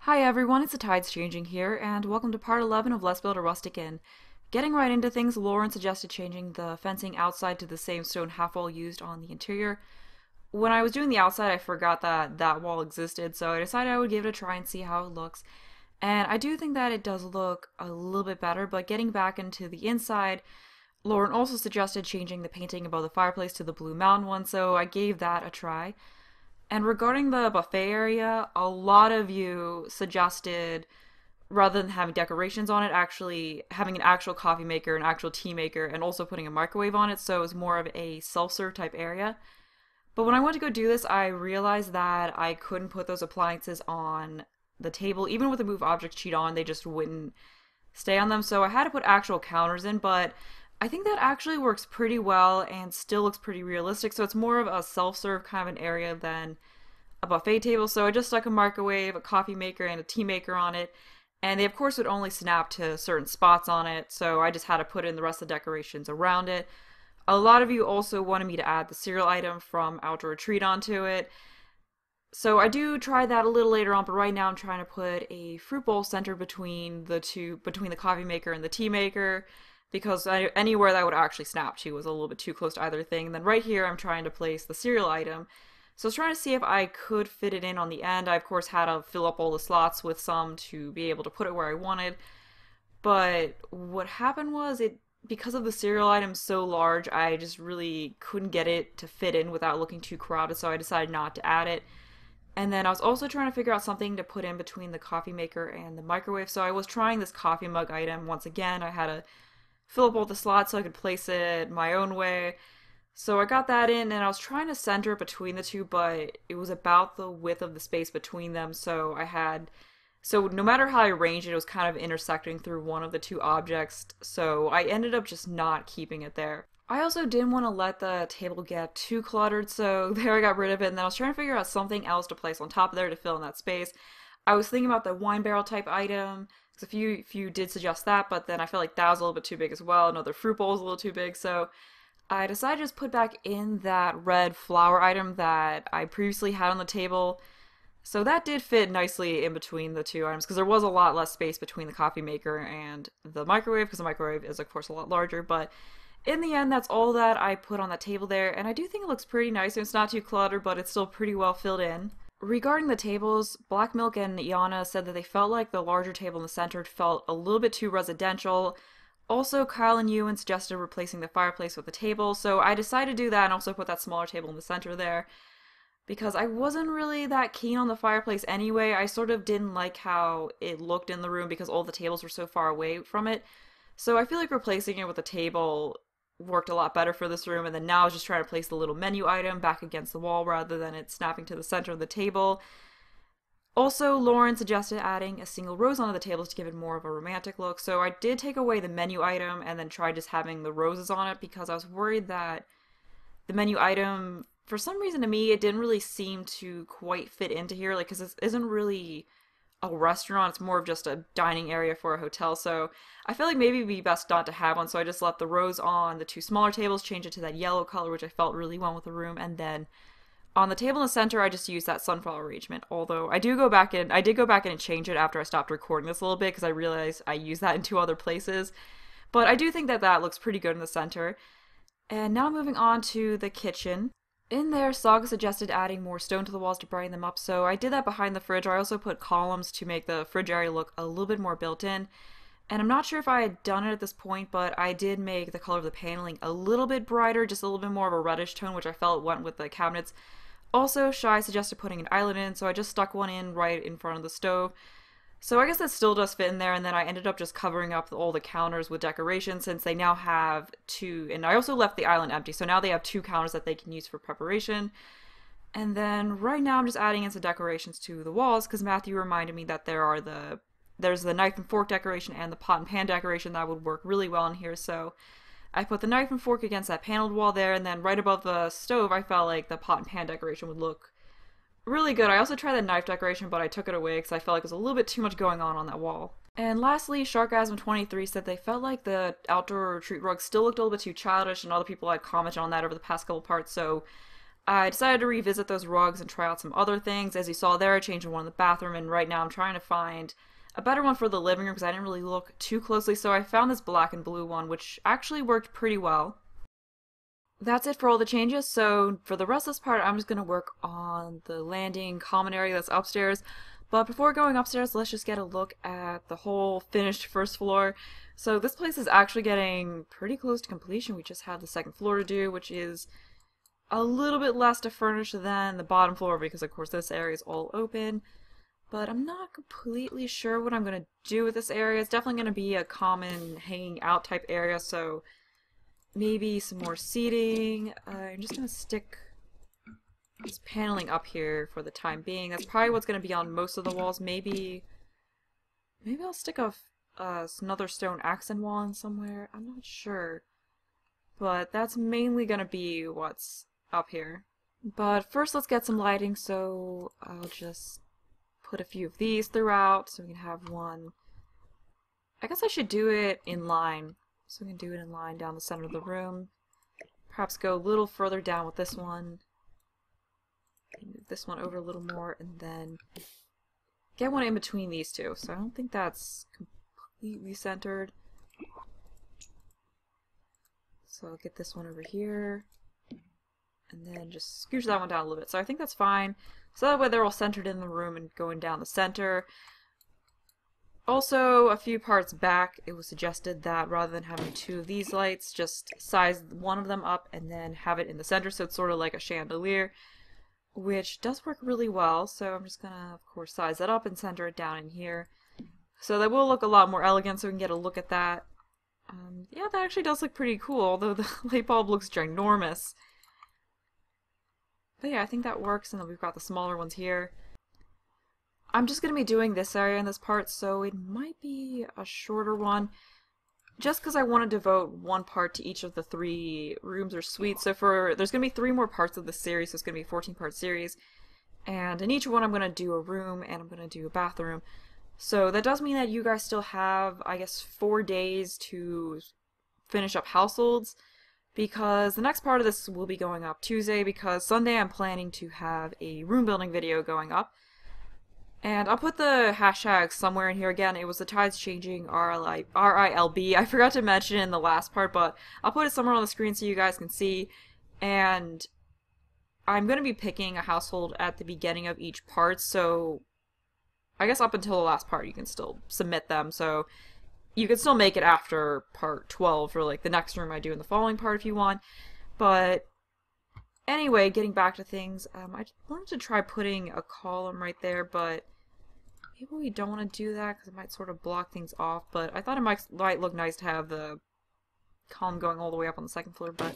Hi everyone, it's the Tides Changing here, and welcome to part 11 of Let's Build a Rustic Inn. Getting right into things, Lauren suggested changing the fencing outside to the same stone half wall used on the interior. When I was doing the outside, I forgot that that wall existed, so I decided I would give it a try and see how it looks. And I do think that it does look a little bit better, but getting back into the inside, Lauren also suggested changing the painting above the fireplace to the Blue Mountain one, so I gave that a try. And regarding the buffet area, a lot of you suggested rather than having decorations on it, actually having an actual coffee maker, an actual tea maker, and also putting a microwave on it, so it was more of a self-serve type area. But when I went to go do this, I realized that I couldn't put those appliances on the table. Even with the move object cheat on, they just wouldn't stay on them, so I had to put actual counters in, but I think that actually works pretty well and still looks pretty realistic, so it's more of a self-serve kind of an area than a buffet table. So I just stuck a microwave, a coffee maker, and a tea maker on it, and they of course would only snap to certain spots on it, so I just had to put in the rest of the decorations around it. A lot of you also wanted me to add the cereal item from Outdoor Retreat onto it, so I do try that a little later on, but right now I'm trying to put a fruit bowl centered between the two, between the coffee maker and the tea maker, because anywhere that would actually snap to was a little bit too close to either thing. And then right here I'm trying to place the cereal item. So I was trying to see if I could fit it in on the end. I of course had to fill up all the slots with some to be able to put it where I wanted. But what happened was because of the cereal item so large, I just really couldn't get it to fit in without looking too crowded, so I decided not to add it. And then I was also trying to figure out something to put in between the coffee maker and the microwave. So I was trying this coffee mug item once again. I had to fill up all the slots so I could place it my own way. So I got that in and I was trying to center it between the two, but it was about the width of the space between them. So no matter how I arranged it, it was kind of intersecting through one of the two objects. So I ended up just not keeping it there. I also didn't want to let the table get too cluttered, so there I got rid of it, and then I was trying to figure out something else to place on top of there to fill in that space. I was thinking about the wine barrel type item, because a few did suggest that, but then I felt like that was a little bit too big as well. Another fruit bowl was a little too big, so I decided to just put back in that red flower item that I previously had on the table. So that did fit nicely in between the two items, because there was a lot less space between the coffee maker and the microwave, because the microwave is of course a lot larger, but in the end, that's all that I put on that table there, and I do think it looks pretty nice. It's not too cluttered, but it's still pretty well filled in. Regarding the tables, Black Milk and Iana said that they felt like the larger table in the center felt a little bit too residential. Also, Kyle and Ewan suggested replacing the fireplace with the table, so I decided to do that and also put that smaller table in the center there. Because I wasn't really that keen on the fireplace anyway. I sort of didn't like how it looked in the room because all the tables were so far away from it. So I feel like replacing it with a table worked a lot better for this room, and then now I was just trying to place the little menu item back against the wall rather than it snapping to the center of the table. Also, Lauren suggested adding a single rose onto the tables to give it more of a romantic look, so I did take away the menu item and then tried just having the roses on it because I was worried that the menu item, for some reason to me, it didn't really seem to quite fit into here, like, because this isn't really a restaurant, it's more of just a dining area for a hotel, so I felt like maybe it'd be best not to have one, so I just left the rose on the two smaller tables, changed it to that yellow color, which I felt really went with the room, and then on the table in the center, I just used that sunflower arrangement, although I did go back in and change it after I stopped recording this a little bit, because I realized I used that in two other places, but I do think that that looks pretty good in the center. And now moving on to the kitchen. In there, Saga suggested adding more stone to the walls to brighten them up, so I did that behind the fridge. I also put columns to make the fridge area look a little bit more built in. And I'm not sure if I had done it at this point, but I did make the color of the paneling a little bit brighter, just a little bit more of a reddish tone, which I felt went with the cabinets. Also, Shai suggested putting an island in, so I just stuck one in right in front of the stove. So I guess that still does fit in there, and then I ended up just covering up all the counters with decoration since they now have two, and I also left the island empty, so now they have two counters that they can use for preparation. And then right now I'm just adding in some decorations to the walls because Matthew reminded me that there's the knife and fork decoration and the pot and pan decoration that would work really well in here, so I put the knife and fork against that paneled wall there, and then right above the stove I felt like the pot and pan decoration would look really good. I also tried the knife decoration, but I took it away because I felt like there was a little bit too much going on that wall. And lastly, Sharkasm23 said they felt like the outdoor retreat rug still looked a little bit too childish, and other people had commented on that over the past couple parts, so I decided to revisit those rugs and try out some other things. As you saw there, I changed one in the bathroom, and right now I'm trying to find a better one for the living room because I didn't really look too closely, so I found this black and blue one, which actually worked pretty well. That's it for all the changes, so for the rest of this part, I'm just going to work on the landing common area that's upstairs. But before going upstairs, let's just get a look at the whole finished first floor. So this place is actually getting pretty close to completion. We just have the second floor to do, which is a little bit less to furnish than the bottom floor because, of course, this area is all open. But I'm not completely sure what I'm going to do with this area. It's definitely going to be a common hanging out type area, so maybe some more seating. I'm just going to stick this paneling up here for the time being. That's probably what's going to be on most of the walls. Maybe I'll stick another stone accent wall in somewhere. I'm not sure. But that's mainly going to be what's up here. But first let's get some lighting, so I'll just put a few of these throughout so we can have one. I guess I should do it in line. So we can do it in line down the center of the room. Perhaps go a little further down with this one. Move this one over a little more, and then get one in between these two. So I don't think that's completely centered. So I'll get this one over here, and then just scooch that one down a little bit. So I think that's fine. So that way they're all centered in the room and going down the center. Also, a few parts back, it was suggested that rather than having two of these lights, just size one of them up and then have it in the center, so it's sort of like a chandelier, which does work really well. So I'm just gonna, of course, size that up and center it down in here. So that will look a lot more elegant, so we can get a look at that. Yeah, that actually does look pretty cool, although the light bulb looks ginormous. But yeah, I think that works, and then we've got the smaller ones here. I'm just going to be doing this area in this part, so it might be a shorter one, just because I want to devote one part to each of the 3 rooms or suites. So there's going to be 3 more parts of this series, so it's going to be a 14-part series, and in each one I'm going to do a room, and I'm going to do a bathroom. So that does mean that you guys still have, I guess, 4 days to finish up households, because the next part of this will be going up Tuesday, because Sunday I'm planning to have a room building video going up. And I'll put the hashtag somewhere in here again. It was the tides changing RILB. I forgot to mention it in the last part, but I'll put it somewhere on the screen so you guys can see. And I'm going to be picking a household at the beginning of each part, so I guess up until the last part you can still submit them. So you can still make it after part 12 for like the next room I do in the following part if you want. But anyway, getting back to things, I wanted to try putting a column right there, but maybe we don't want to do that because it might sort of block things off. But I thought it might look nice to have the column going all the way up on the second floor, but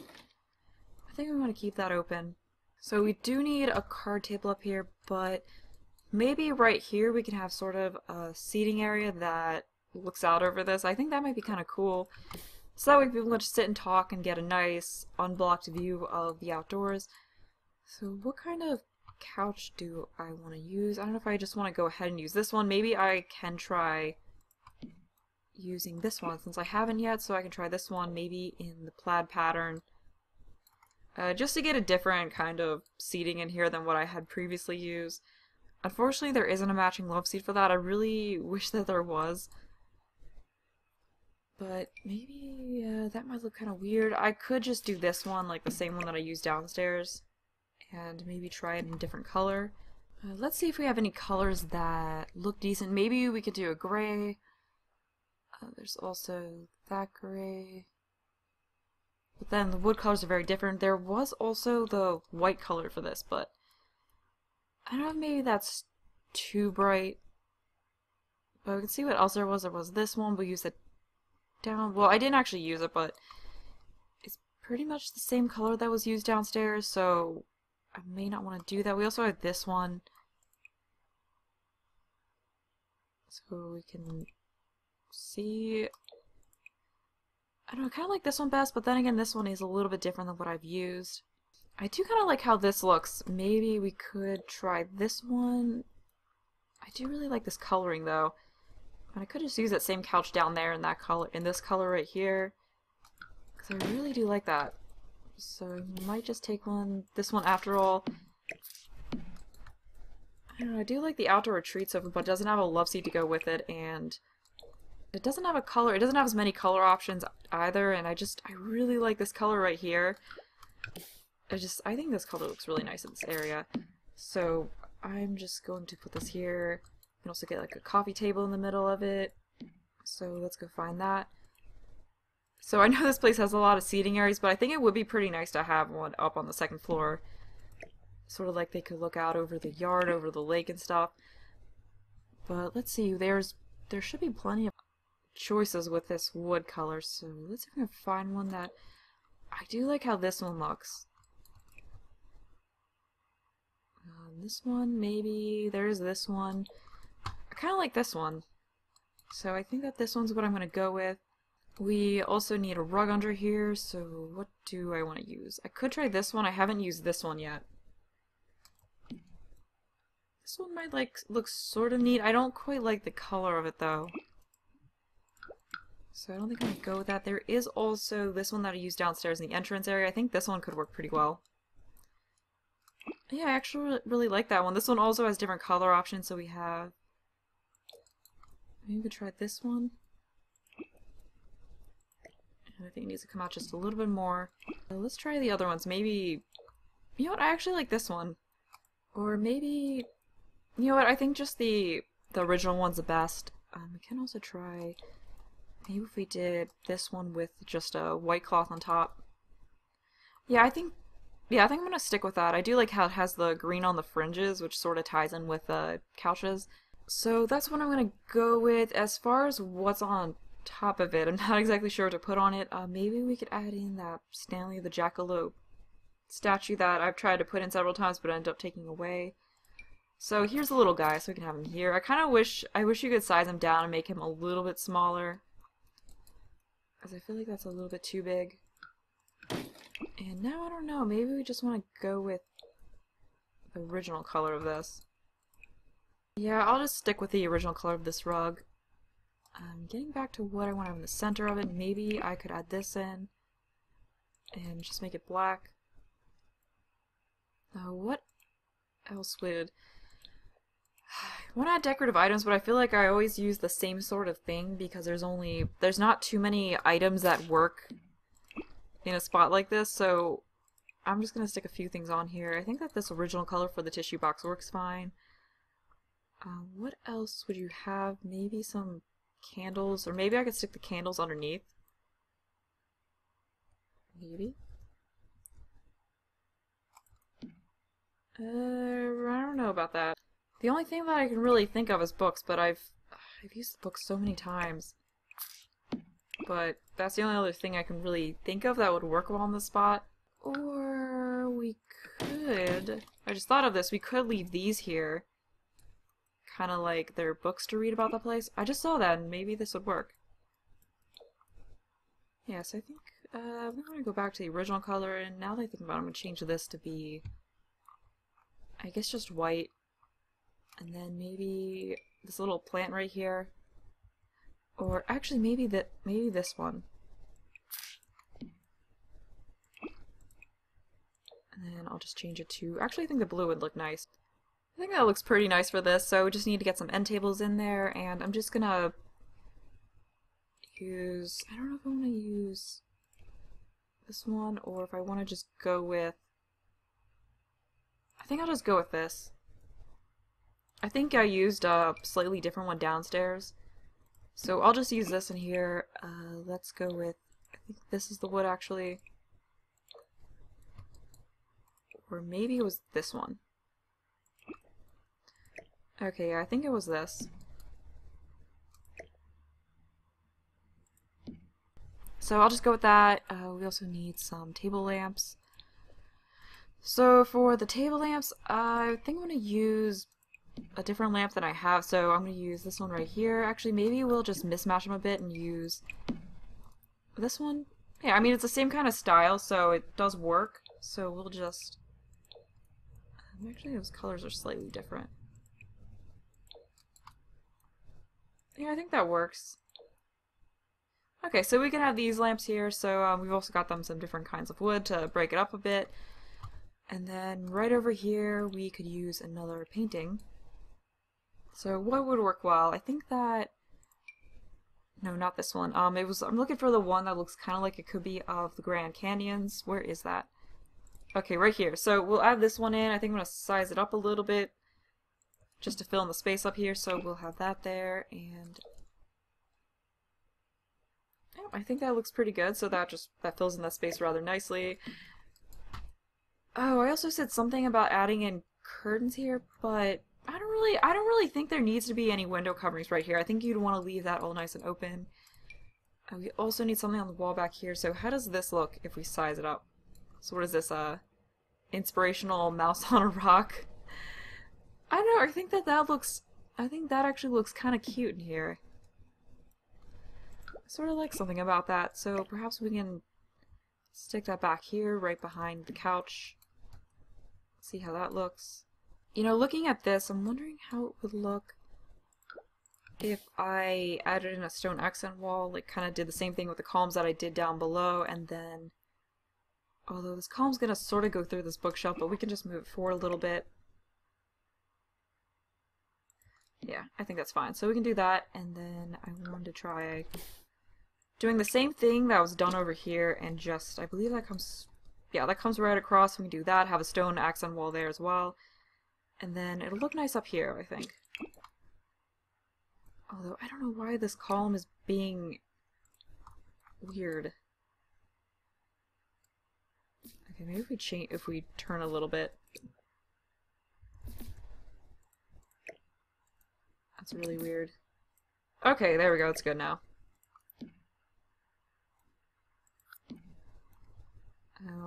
I think we want to keep that open. So we do need a card table up here, but maybe right here we can have sort of a seating area that looks out over this. I think that might be kind of cool. So that way people can just sit and talk and get a nice unblocked view of the outdoors. So what kind of couch do I want to use? I don't know if I just want to go ahead and use this one. Maybe I can try using this one since I haven't yet, so I can try this one maybe in the plaid pattern. Just to get a different kind of seating in here than what I had previously used. Unfortunately, there isn't a matching love seat for that. I really wish that there was. But maybe that might look kind of weird. I could just do this one, like the same one that I used downstairs, and maybe try it in a different color. Let's see if we have any colors that look decent. Maybe we could do a gray. There's also that gray. But then the wood colors are very different. There was also the white color for this, but I don't know if maybe that's too bright. But we can see what else there was. There was this one. We'll use it down. Well, I didn't actually use it, but it's pretty much the same color that was used downstairs, so I may not want to do that. We also have this one. So we can see. I don't know, I kind of like this one best, but then again, this one is a little bit different than what I've used. I do kind of like how this looks. Maybe we could try this one. I do really like this coloring, though. And I could just use that same couch down there in that color, in this color right here, because I really do like that. So I might just take this one after all. I don't know, I do like the outdoor retreat sofa, but it doesn't have a love seat to go with it, and it doesn't have a color. It doesn't have as many color options either, and I really like this color right here. I think this color looks really nice in this area. So I'm just going to put this here. You can also get like a coffee table in the middle of it. So let's go find that. So I know this place has a lot of seating areas, but I think it would be pretty nice to have one up on the second floor. Sort of like they could look out over the yard, over the lake and stuff. But let's see, there should be plenty of choices with this wood color, so let's see if I can find one that... I do like how this one looks. This one, maybe. There's this one. I kind of like this one. So I think that this one's what I'm going to go with. We also need a rug under here, so what do I want to use? I could try this one. I haven't used this one yet. This one might look sort of neat. I don't quite like the color of it though. So I don't think I'm going to go with that. There is also this one that I used downstairs in the entrance area. I think this one could work pretty well. Yeah, I actually really like that one. This one also has different color options, so we have... Maybe we could try this one. And I think it needs to come out just a little bit more. So let's try the other ones. Maybe... You know what? I actually like this one. Or maybe... You know what? I think just the original one's the best. We can also try... Maybe if we did this one with just a white cloth on top. Yeah, I think I'm gonna stick with that. I do like how it has the green on the fringes, which sort of ties in with the couches. So that's what I'm gonna go with. As far as what's on top of it, I'm not exactly sure what to put on it. Maybe we could add in that Stanley the Jackalope statue that I've tried to put in several times, but ended up taking away. So here's the little guy, so we can have him here. I wish you could size him down and make him a little bit smaller, because I feel like that's a little bit too big. And now I don't know, maybe we just want to go with the original color of this. Yeah, I'll just stick with the original color of this rug. Getting back to what I want in the center of it, maybe I could add this in and just make it black. What else would... I want to add decorative items, but I feel like I always use the same sort of thing because there's not too many items that work in a spot like this, so I'm just going to stick a few things on here. I think that this original color for the tissue box works fine. What else would you have? Maybe some candles, or maybe I could stick the candles underneath. Maybe. I don't know about that. The only thing that I can really think of is books, but I've used the books so many times. But that's the only other thing I can really think of that would work well on the spot. Or we could... I just thought of this. We could leave these here. Kind of like they're books to read about the place. I just saw that and maybe this would work. Yes, I think we're going to go back to the original color, and now that I think about it, I'm going to change this to be, I guess, just white. And then maybe this little plant right here. Or actually maybe this one. And then I'll just change it to... Actually, I think the blue would look nice. I think that looks pretty nice for this, so we just need to get some end tables in there, and I'm just gonna use... I don't know if I want to use this one, or if I want to just go with... I think I'll just go with this. I think I used a slightly different one downstairs, so I'll just use this in here. Let's go with... I think this is the wood, actually. Or maybe it was this one. Okay, I think it was this. So I'll just go with that. We also need some table lamps. So for the table lamps, I think I'm going to use a different lamp than I have, so I'm going to use this one right here. Actually, maybe we'll just mismatch them a bit and use this one. Yeah, I mean, it's the same kind of style, so it does work. So we'll just... Actually, those colors are slightly different. Yeah, I think that works. Okay, so we can have these lamps here, so we've also got them some different kinds of wood to break it up a bit. And then right over here we could use another painting. So what would work well? I think that... No, not this one. I'm looking for the one that looks kind of like it could be of the Grand Canyons. Where is that? Okay, right here. So we'll add this one in. I think I'm going to size it up a little bit just to fill in the space up here. So we'll have that there, and oh, I think that looks pretty good. So that fills in that space rather nicely. Oh, I also said something about adding in curtains here, but I don't really think there needs to be any window coverings right here. I think you'd want to leave that all nice and open. We also need something on the wall back here. So how does this look if we size it up? So what is this, inspirational mouse on a rock? I don't know, I think that actually looks kind of cute in here. I sort of like something about that, so perhaps we can stick that back here, right behind the couch. See how that looks. You know, looking at this, I'm wondering how it would look if I added in a stone accent wall, like kind of did the same thing with the columns that I did down below, and then... Although this column's gonna sort of go through this bookshelf, but we can just move it forward a little bit. Yeah, I think that's fine. So we can do that, and then I wanted to try doing the same thing that was done over here, and just, I believe that comes... Yeah, that comes right across. We can do that, have a stone accent wall there as well. And then it'll look nice up here, I think. Although, I don't know why this column is being weird. Okay, maybe if we turn a little bit. That's really weird. Okay, there we go, it's good now.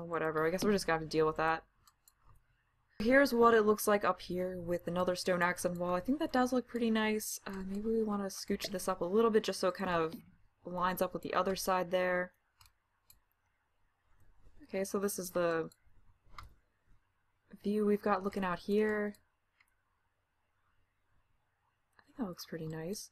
Whatever, I guess we're just gonna have to deal with that. Here's what it looks like up here with another stone accent wall. I think that does look pretty nice. Maybe we want to scooch this up a little bit just so it kind of lines up with the other side there. Okay, so this is the view we've got looking out here. I think that looks pretty nice.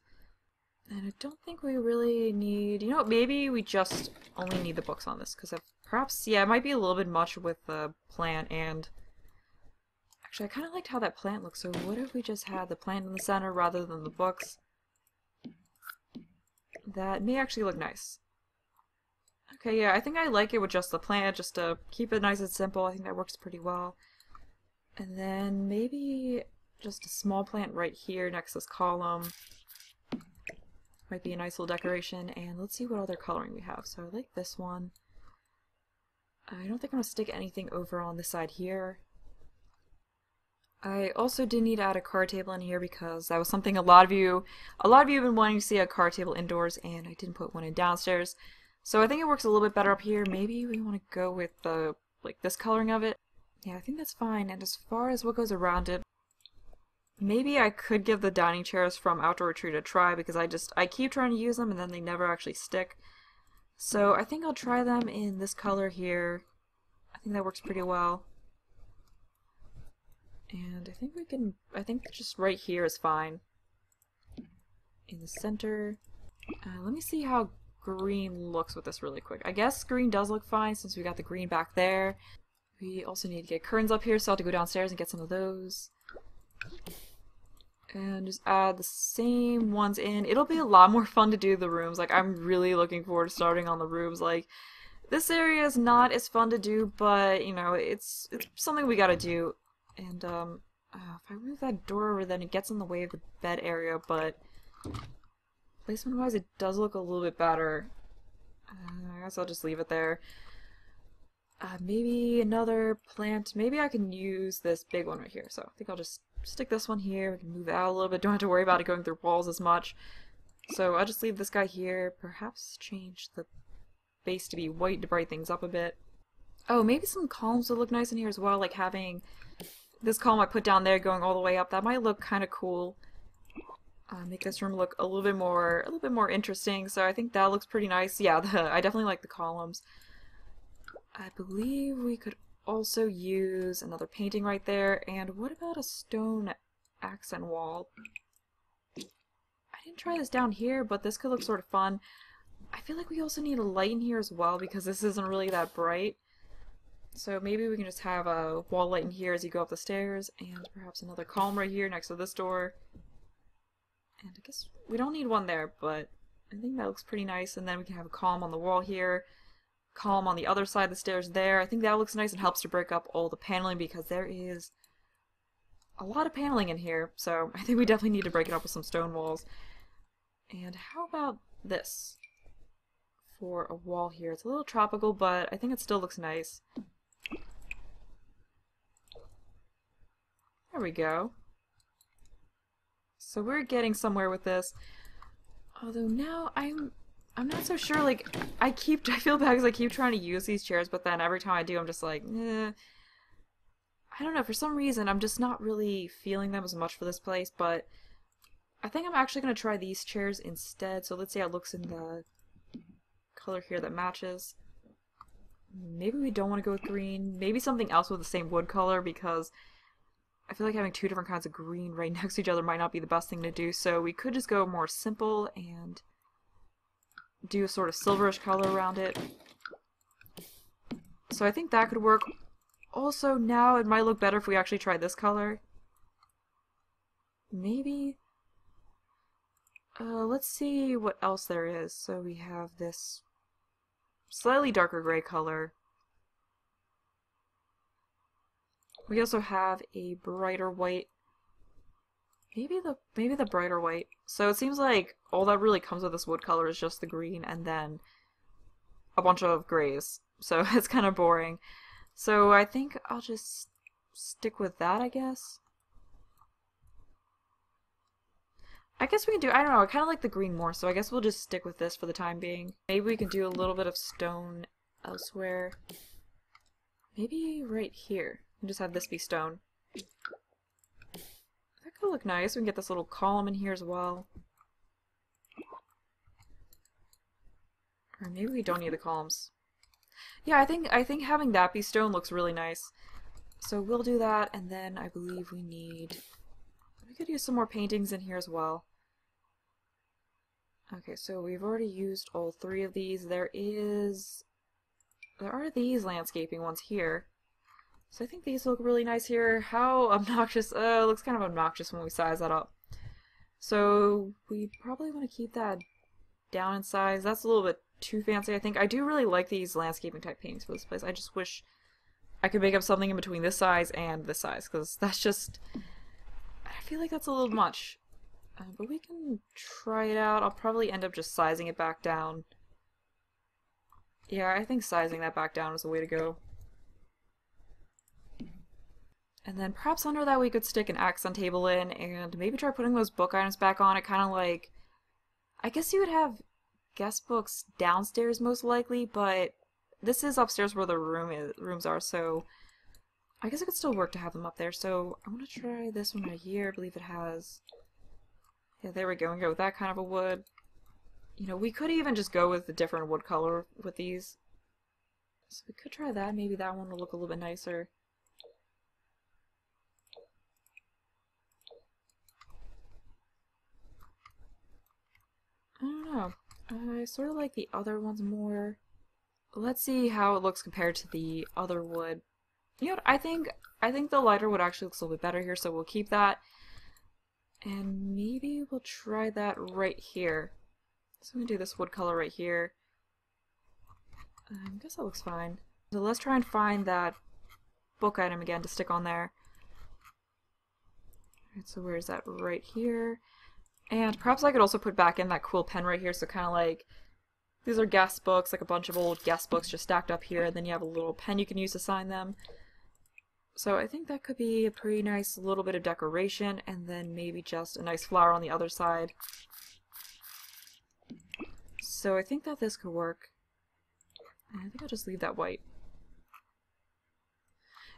And I don't think we really need... You know what, maybe we just only need the books on this, because perhaps, yeah, it might be a little bit much with the plant and... Actually, I kind of liked how that plant looks, so what if we just had the plant in the center rather than the books? That may actually look nice. Okay, yeah, I think I like it with just the plant, just to keep it nice and simple. I think that works pretty well. And then maybe just a small plant right here next to this column. Might be a nice little decoration. And let's see what other coloring we have. So I like this one. I don't think I'm going to stick anything over on this side here. I also did need to add a card table in here because that was something a lot of you have been wanting to see, a card table indoors, and I didn't put one in downstairs. So I think it works a little bit better up here. Maybe we want to go with the, like, this coloring of it. Yeah, I think that's fine. And as far as what goes around it, maybe I could give the dining chairs from Outdoor Retreat a try because I keep trying to use them and then they never actually stick. So I think I'll try them in this color here. I think that works pretty well. And I think just right here is fine. In the center. Let me see how green looks with this really quick. I guess green does look fine since we got the green back there. We also need to get curtains up here, so I'll have to go downstairs and get some of those. And just add the same ones in. It'll be a lot more fun to do the rooms. Like, I'm really looking forward to starting on the rooms. Like, this area is not as fun to do, but, you know, it's something we gotta do. And, if I move that door over, then it gets in the way of the bed area, but placement-wise, it does look a little bit better. I guess I'll just leave it there. Maybe another plant. Maybe I can use this big one right here. So I think I'll just stick this one here. We can move it out a little bit. Don't have to worry about it going through walls as much. So I'll just leave this guy here. Perhaps change the base to be white to brighten things up a bit. Oh, maybe some columns would look nice in here as well, like having this column I put down there going all the way up. That might look kind of cool. Make this room look a little bit more interesting. So I think that looks pretty nice. Yeah, I definitely like the columns. I believe we could also use another painting right there. And what about a stone accent wall? I didn't try this down here, but this could look sort of fun. I feel like we also need a light in here as well because this isn't really that bright. So maybe we can just have a wall light in here as you go up the stairs, and perhaps another column right here next to this door. And I guess we don't need one there, but I think that looks pretty nice. And then we can have a column on the wall here, column on the other side of the stairs there. I think that looks nice and helps to break up all the paneling because there is a lot of paneling in here. So I think we definitely need to break it up with some stone walls. And how about this for a wall here? It's a little tropical, but I think it still looks nice. There we go. So we're getting somewhere with this. Although now I'm not so sure. Like I feel bad because I keep trying to use these chairs, but then every time I do, I'm just like, eh. I don't know. For some reason, I'm just not really feeling them as much for this place. But I think I'm actually gonna try these chairs instead. So let's see how it looks in the color here that matches. Maybe we don't want to go with green. Maybe something else with the same wood color because I feel like having two different kinds of green right next to each other might not be the best thing to do, so we could just go more simple and do a sort of silverish color around it. So I think that could work. Also, now it might look better if we actually try this color. Maybe? Let's see what else there is. So we have this slightly darker gray color. We also have a brighter white. Maybe the brighter white. So it seems like all that really comes with this wood color is just the green and then a bunch of grays. So it's kind of boring. So I think I'll just stick with that, I guess. I guess we can do, I don't know, I kind of like the green more, so I guess we'll just stick with this for the time being. Maybe we can do a little bit of stone elsewhere. Maybe right here. And just have this be stone. That could look nice. We can get this little column in here as well. Or maybe we don't need the columns. Yeah, I think having that be stone looks really nice. So we'll do that, and then I believe we could use some more paintings in here as well. Okay, so we've already used all three of these. There are these landscaping ones here. So I think these look really nice here. How obnoxious, it looks kind of obnoxious when we size that up. So we probably want to keep that down in size. That's a little bit too fancy, I think. I do really like these landscaping type paintings for this place. I just wish I could make up something in between this size and this size, because that's just, I feel like that's a little much. But we can try it out. I'll probably end up just sizing it back down. Yeah, I think sizing that back down is the way to go. And then perhaps under that we could stick an accent table in and maybe try putting those book items back on. It kind of like, I guess you would have guest books downstairs most likely, but this is upstairs where the rooms are, so I guess it could still work to have them up there. So I'm going to try this one right here. I believe it has, yeah, there we go, and go with that kind of a wood. You know, we could even just go with a different wood color with these. So we could try that. Maybe that one will look a little bit nicer. I don't know. I sort of like the other ones more. Let's see how it looks compared to the other wood. You know what? I think the lighter wood actually looks a little bit better here, so we'll keep that. And maybe we'll try that right here. So I'm gonna do this wood color right here. I guess that looks fine. So let's try and find that book item again to stick on there. Alright, so where's that? Right here. And perhaps I could also put back in that cool pen right here, so kind of like, these are guest books, like a bunch of old guest books just stacked up here, and then you have a little pen you can use to sign them. So I think that could be a pretty nice little bit of decoration, and then maybe just a nice flower on the other side. So I think that this could work. I think I'll just leave that white.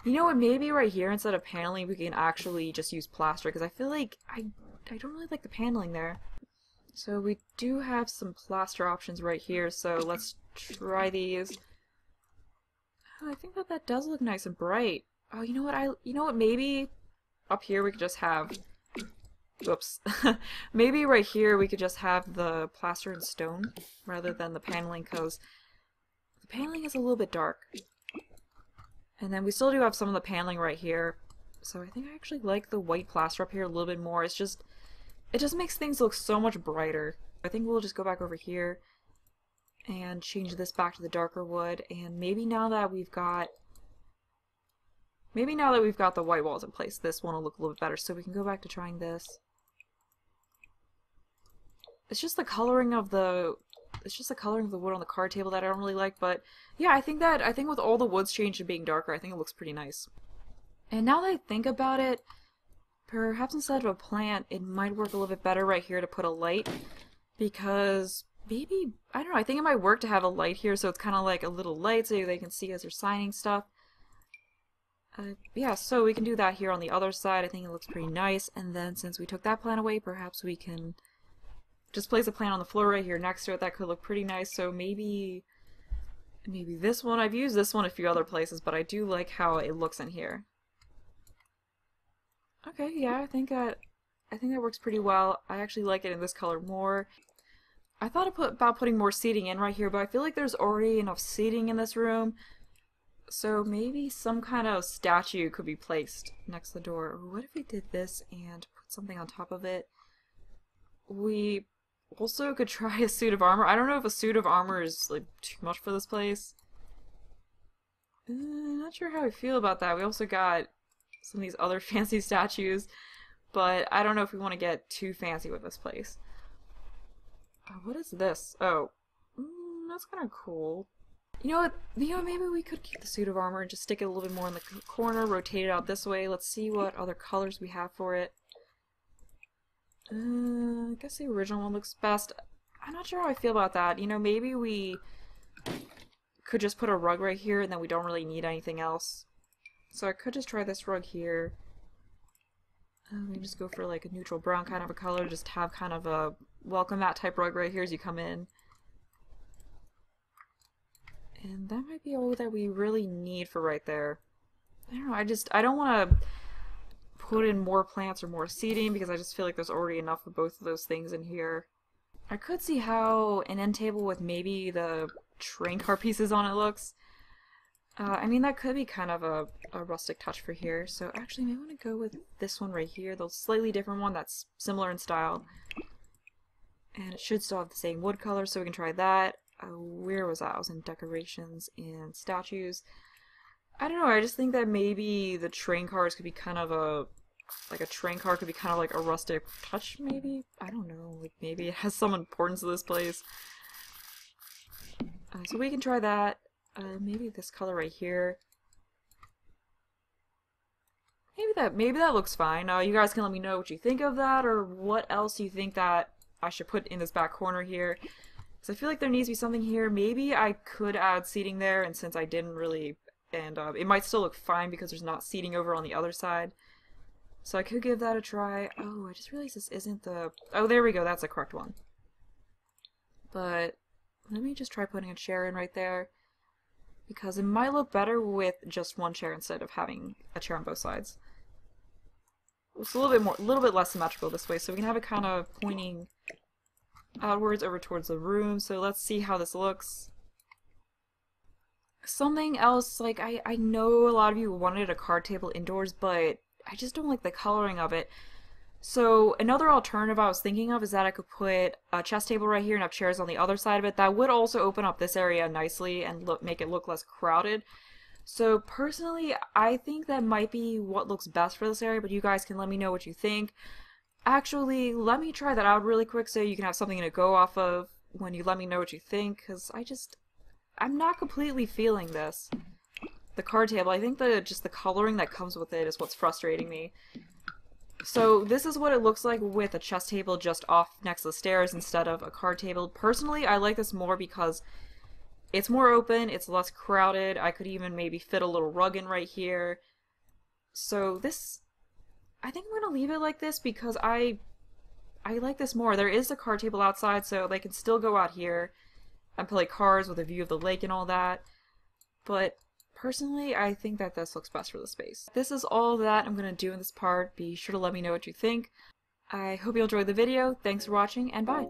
You know what, maybe right here instead of paneling we can actually just use plaster, because I feel like I don't really like the paneling there. So we do have some plaster options right here, so let's try these. Oh, I think that does look nice and bright. Oh, you know what, maybe up here we could just have Whoops. Maybe right here we could just have the plaster and stone rather than the paneling, because the paneling is a little bit dark. And then we still do have some of the paneling right here. So I think I actually like the white plaster up here a little bit more. It just makes things look so much brighter. I think we'll just go back over here and change this back to the darker wood. And maybe now that we've got the white walls in place, this one will look a little bit better. So we can go back to trying this. It's just the coloring of the wood on the card table that I don't really like, but yeah, I think with all the woods changed to being darker, I think it looks pretty nice. And now that I think about it, perhaps instead of a plant, it might work a little bit better right here to put a light, because maybe, I don't know, I think it might work to have a light here so it's kind of like a little light so they can see as they're signing stuff. Yeah, so we can do that here on the other side. I think it looks pretty nice, and then since we took that plant away, perhaps we can just place a plant on the floor right here next to it. That could look pretty nice. So maybe this one. I've used this one a few other places, but I do like how it looks in here. Okay, yeah, I think that works pretty well. I actually like it in this color more. I thought about putting more seating in right here, but I feel like there's already enough seating in this room. So maybe some kind of statue could be placed next to the door. What if we did this and put something on top of it? We also could try a suit of armor. I don't know if a suit of armor is like too much for this place. Not sure how I feel about that. We also got some of these other fancy statues, but I don't know if we want to get too fancy with this place. What is this? Oh, that's kind of cool. You know what? Maybe we could keep the suit of armor and just stick it a little bit more in the corner, rotate it out this way. Let's see what other colors we have for it. I guess the original one looks best. I'm not sure how I feel about that. Maybe we could just put a rug right here and then we don't really need anything else. So I could just try this rug here. We just go for like a neutral brown kind of a color, just have kind of a welcome mat type rug right here as you come in. And that might be all that we really need for right there. I don't know, I don't want to put in more plants or more seating because I just feel like there's already enough of both of those things in here. I could see how an end table with maybe the train car pieces on it looks. I mean, that could be kind of a rustic touch for here. So actually, maybe I want to go with this one right here, the slightly different one that's similar in style. And it should still have the same wood color, so we can try that. Where was that? I was in decorations and statues. I don't know, I just think that maybe the train cars could be kind of like a train car could be kind of like a rustic touch, maybe? I don't know, like maybe it has some importance to this place. So we can try that. Maybe this color right here. Maybe that looks fine. You guys can let me know what you think of that, or what else you think that I should put in this back corner here. Because I feel like there needs to be something here. Maybe I could add seating there, and since I didn't really, and it might still look fine because there's not seating over on the other side. So I could give that a try. Oh, I just realized this isn't the... Oh, there we go. That's the correct one. But let me just try putting a chair in right there, because it might look better with just one chair instead of having a chair on both sides. It's a little bit less symmetrical this way, so we can have it kind of pointing outwards over towards the room. So let's see how this looks. Something else, like I know a lot of you wanted a card table indoors, but I just don't like the coloring of it. So another alternative I was thinking of is that I could put a chess table right here and have chairs on the other side of it. That would also open up this area nicely and make it look less crowded. So personally, I think that might be what looks best for this area, but you guys can let me know what you think. Actually, let me try that out really quick so you can have something to go off of when you let me know what you think, because I'm not completely feeling this. The card table, I think just the coloring that comes with it is what's frustrating me. So this is what it looks like with a chess table just off next to the stairs instead of a card table. Personally, I like this more because it's more open, it's less crowded. I could even maybe fit a little rug in right here. So this, I think I'm going to leave it like this because I like this more. There is a card table outside, so they can still go out here and play cards with a view of the lake and all that. But personally, I think that this looks best for the space. This is all that I'm going to do in this part. Be sure to let me know what you think. I hope you enjoyed the video, thanks for watching, and bye!